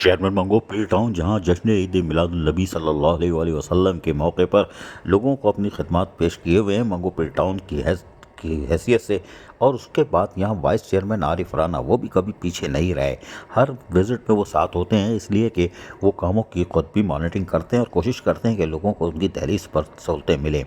Chairman منگو پل town جہاں جشن عید میلاد النبی صلی اللہ علیہ وسلم کے موقع پر لوگوں کو اپنی خدمات پیش کیے ہوئے ہیں منگو پل ٹاؤن کی حیثیت سے، اور اس کے بعد یہاں وائس چیئرمین عارف رانا وہ بھی کبھی پیچھے نہیں رہے، ہر وزٹ میں وہ ساتھ ہوتے ہیں، اس لیے کہ وہ کاموں کی خود بھی مانیٹرنگ کرتے ہیں اور کوشش کرتے ہیں کہ لوگوں کو ان کی دہلیز پر سہولتیں ملیں۔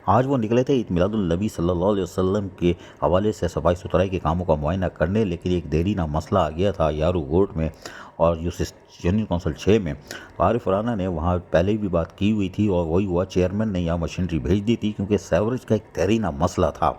آج وہ نکلے تھے عید میلاد النبی صلی اللہ علیہ وسلم کے حوالے سے صفائی ستھرائی کے کاموں کا معائنہ کرنے، لیکن ایک دیرینہ مسئلہ آ گیا تھا یارو گوٹ میں اور یونین کونسل 6 میں۔ عارف رانا نے وہاں پہلے بھی بات کی ہوئی تھی اور وہی ہوا، چیئرمین نے یہاں مشینری بھیج دی تھی کیونکہ سیوریج کا ایک دیرینہ مسئلہ تھا۔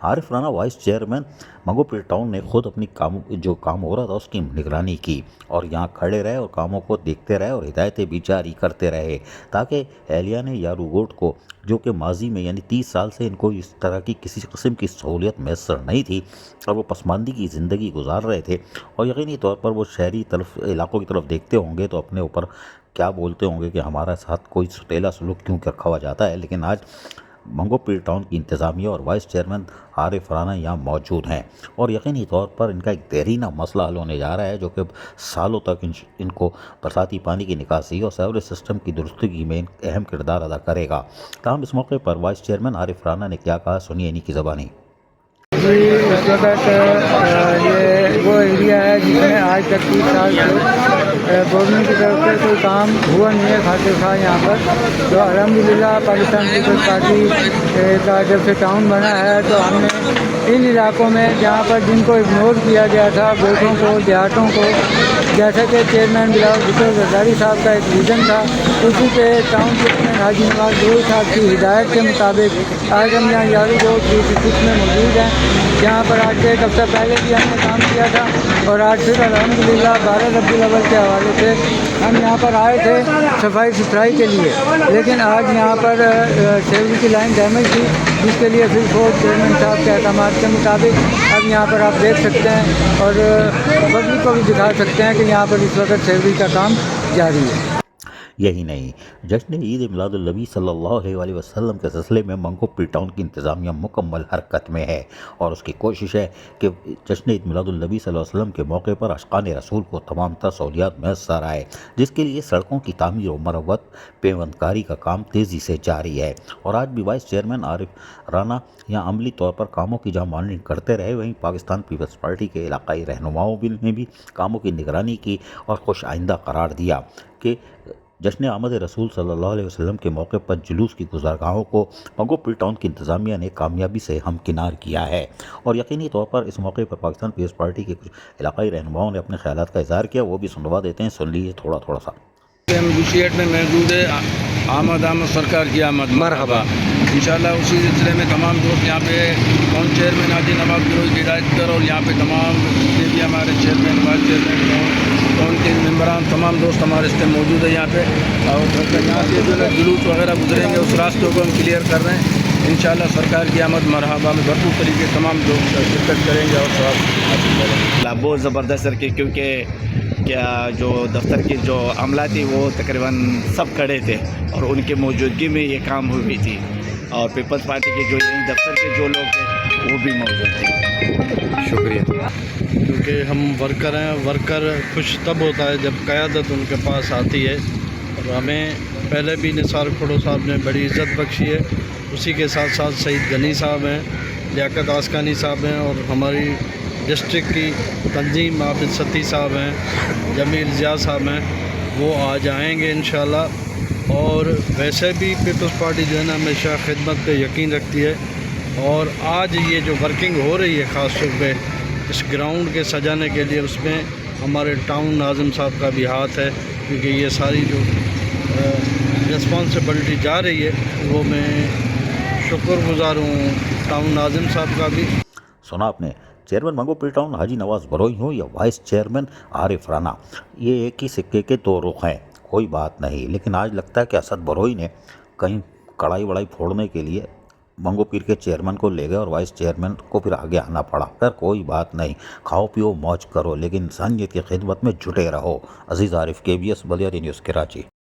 عارف رانا وائس چیئرمین منگو پل ٹاؤن نے خود اپنی جو کام ہو رہا تھا اس کی نگرانی کی اور یہاں کھڑے رہے اور کاموں کو دیکھتے رہے اور ہدایتیں بھی جاری کرتے رہے تاکہ اہلیہ یارو گوٹ کو، جو کہ ماضی میں یعنی 30 سال سے ان کو اس طرح کی کسی قسم کی سہولیت میسر نہیں تھی اور وہ پسماندگی کی زندگی گزار رہے تھے، اور یقینی طور پر وہ شہری علاقوں کی طرف دیکھتے ہوں گے تو اپنے اوپر کیا بولتے ہوں گے کہ ہمارا ساتھ کوئی سوتیلا سلوک کیوں رکھا ہوا جاتا ہے۔ لیکن آج منگو پل ٹاؤن کی انتظامیہ اور وائس چیئرمین عارف رانا یہاں موجود ہیں اور یقینی طور پر ان کا ایک دیرینہ مسئلہ حل ہونے جا رہا ہے جو کہ سالوں تک ان کو برساتی پانی کی نکاسی اور سیوریج سسٹم کی درستگی میں اہم کردار ادا کرے گا۔ تاہم اس موقع پر وائس چیئرمین عارف رانا نے کیا کہا، سنیے انہی کی زبانی۔ اس وقت یہ وہ ایریا ہے جس میں آج تک 30 سال سے گورنمنٹ کی طرف سے کوئی کام ہوا نہیں ہے خاطر خواہ یہاں پر، تو الحمدللہ پاکستان پیپلز پارٹی کا جب سے ٹاؤن بنا ہے تو ہم نے ان علاقوں میں جہاں پر جن کو اگنور کیا گیا تھا، گوٹھوں کو، دیہاتوں کو، جیسا کہ چیئرمین بلاول بھٹو زرداری صاحب کا ایک ویژن تھا، اسی پہ ٹاؤن چیئرمین حاجی نواز گروئی صاحب کی ہدایت کے مطابق آج ہم یہاں یارو گوٹ 36 میں موجود ہیں، جہاں پر آج سے ایک ہفتہ پہلے بھی ہم نے کام کیا تھا اور آج پھر الحمدللہ 12 ربیع الاول کے حوالے سے ہم یہاں پر آئے تھے صفائی ستھرائی کے لیے، لیکن آج یہاں پر سیوریج کی لائن ڈیمیج تھی جس کے لیے پھر خود چیئرمین صاحب کے احکامات کے مطابق اب یہاں پر آپ دیکھ سکتے ہیں اور پبلک کو بھی دکھا سکتے ہیں کہ یہاں پر اس وقت سیوریج کا کام جاری ہے۔ یہی نہیں، جشن عید میلاد النبی صلی اللہ علیہ وسلم کے سلسلے میں منگو پل ٹاؤن کی انتظامیہ مکمل حرکت میں ہے اور اس کی کوشش ہے کہ جشن عید میلاد النبی صلی اللہ علیہ وسلم کے موقع پر عاشقان رسول کو تمام تر سہولیات میسر آئے، جس کے لیے سڑکوں کی تعمیر و مرمت پیوند کاری کا کام تیزی سے جاری ہے۔ اور آج بھی وائس چیئرمین عارف رانا یہاں عملی طور پر کاموں کی جہاں مانیٹرنگ کرتے رہے، وہیں پاکستان پیپلز پارٹی کے علاقائی رہنماؤں نے بھی کاموں کی نگرانی کی اور خوش آئندہ قرار دیا کہ جشن آمد رسول صلی اللہ علیہ وسلم کے موقع پر جلوس کی گزرگاہوں کو منگو پل ٹاؤن کی انتظامیہ نے کامیابی سے ہمکنار کیا ہے، اور یقینی طور پر اس موقع پر پاکستان پیپلز پارٹی کے کچھ علاقائی رہنماؤں نے اپنے خیالات کا اظہار کیا، وہ بھی سنوا دیتے ہیں، سن لیجیے تھوڑا سا۔ ہم گوشیٹ میں موجود ہے، آمد سرکار کی آمد مرحبا، انشاءاللہ اسی سلسلے میں تمام دوست یہاں پہ ٹاؤن چیئرمین حاجی نواز گروئی کی ہدایت پر اور یہاں پہ تمام جتنے بھی ہمارے چیئرمین وائس چیئرمین ٹاؤن کے ممبران تمام دوست ہمارے اس میں موجود ہیں یہاں پہ، اور یہاں سے جو ہے جلوس وغیرہ گزریں گے اس راستوں کو ہم کلیئر کر رہے ہیں، انشاءاللہ سرکار کی آمد مرحبا میں بھرپور طریقے تمام لوگ شرکت کریں گے اور ثواب حاصل کریں گے۔ بہت زبردست سر کی، کیونکہ کیا جو دفتر کی جو عملہ تھی وہ تقریباً سب کھڑے تھے اور ان کی موجودگی میں یہ کام ہوئی تھی، اور پیپلز پارٹی کے جو دفتر کے جو لوگ تھے وہ بھی موجود تھے۔ شکریہ۔ کیونکہ ہم ورکر ہیں، ورکر خوش تب ہوتا ہے جب قیادت ان کے پاس آتی ہے، اور ہمیں پہلے بھی نثار کھڑو صاحب نے بڑی عزت بخشی ہے، اسی کے ساتھ ساتھ سعید غنی صاحب ہیں، لیاقت آسکانی صاحب ہیں، اور ہماری ڈسٹرکٹ کی تنظیم عابد ستی صاحب ہیں، جمیل ضیاء صاحب ہیں، وہ آج آئیں گے انشاءاللہ۔ اور ویسے بھی پیپلز پارٹی جو ہے نا ہمیشہ خدمت پہ یقین رکھتی ہے، اور آج یہ جو ورکنگ ہو رہی ہے خاص طور پہ اس گراؤنڈ کے سجانے کے لیے، اس میں ہمارے ٹاؤن ناظم صاحب کا بھی ہاتھ ہے، کیونکہ یہ ساری جو رسپانسبلٹی جا رہی ہے وہ میں شکر گزار ہوں ٹاؤن ناظم صاحب کا بھی۔ سنا آپ نے، چیئرمین منگو پل ٹاؤن حاجی نواز گروئی ہوں یا وائس چیئرمین عارف رانا، یہ ایک ہی سکے کے دو رخ ہیں، کوئی بات نہیں، لیکن آج لگتا ہے کہ اسد گروئی نے کہیں کڑائی وڑائی پھوڑنے کے لیے منگو پیر کے چیئرمین کو لے گئے اور وائس چیئرمین کو پھر آگے آنا پڑا۔ پھر کوئی بات نہیں، کھاؤ پیو موج کرو، لیکن انسانیت کی خدمت میں جٹے رہو۔ عزیز عارف، KBS بلیاری نیوز، کراچی۔